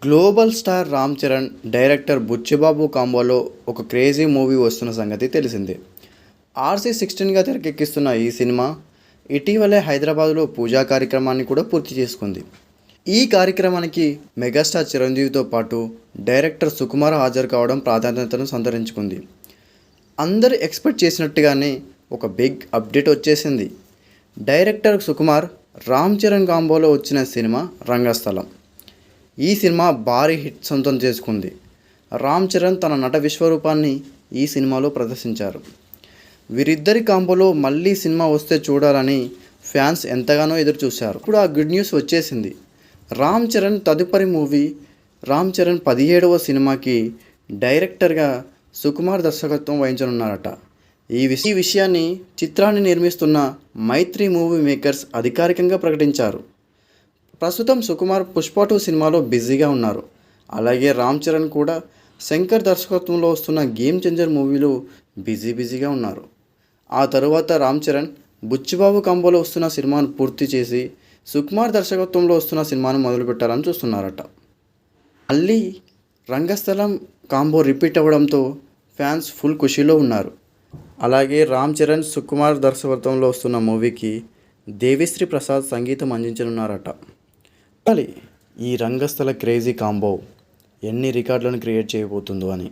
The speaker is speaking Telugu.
Global star Ram Charan, director Buchi Babu కాంబోలో ఒక క్రేజీ మూవీ వస్తున్న సంగతి తెలిసిందే. RC16గా తెరకెక్కిస్తున్న ఈ సినిమా ఇటీవలే హైదరాబాద్లో పూజా కార్యక్రమాన్ని కూడా పూర్తి చేసుకుంది. ఈ కార్యక్రమానికి మెగాస్టార్ చిరంజీవితో పాటు డైరెక్టర్ సుకుమార్ హాజరు కావడం ప్రాధాన్యతను సంతరించుకుంది. అందరూ ఎక్స్పెక్ట్ చేసినట్టుగానే ఒక బిగ్ అప్డేట్ వచ్చేసింది. డైరెక్టర్ సుకుమార్, రామ్ చరణ్ కాంబోలో వచ్చిన సినిమా రంగస్థలం. ఈ సినిమా భారీ హిట్ సొంతం చేసుకుంది. రామ్ చరణ్ తన నట విశ్వరూపాన్ని ఈ సినిమాలో ప్రదర్శించారు. వీరిద్దరి కాంబోలో మళ్ళీ సినిమా వస్తే చూడాలని ఫ్యాన్స్ ఎంతగానో ఎదురుచూశారు. ఇప్పుడు ఆ గుడ్ న్యూస్ వచ్చేసింది. రామ్ చరణ్ తదుపరి మూవీ రామ్ చరణ్ 17వ సినిమాకి డైరెక్టర్గా సుకుమార్ దర్శకత్వం వహించనున్నారట. ఈ విషయాన్ని చిత్రాన్ని నిర్మిస్తున్న మైత్రి మూవీ మేకర్స్ అధికారికంగా ప్రకటించారు. ప్రస్తుతం సుకుమార్ పుష్ప 2 సినిమాలో బిజీగా ఉన్నారు. అలాగే రామ్ చరణ్ కూడా శంకర్ దర్శకత్వంలో వస్తున్న గేమ్ చేంజర్ మూవీలో బిజీగా ఉన్నారు. ఆ తరువాత రామ్ చరణ్ బుచ్చిబాబు కాంబోలో వస్తున్న సినిమాను పూర్తి చేసి సుకుమార్ దర్శకత్వంలో వస్తున్న సినిమాను మొదలుపెట్టాలని చూస్తున్నారట. మళ్ళీ రంగస్థలం కాంబో రిపీట్ అవ్వడంతో ఫ్యాన్స్ ఫుల్ ఖుషీలో ఉన్నారు. అలాగే రామ్ చరణ్, సుకుమార్ దర్శకత్వంలో వస్తున్న మూవీకి దేవిశ్రీ ప్రసాద్ సంగీతం అందించనున్నారట. ఈ రంగస్థల క్రేజీ కాంబో ఎన్ని రికార్డులను క్రియేట్ చేయబోతుందో అని.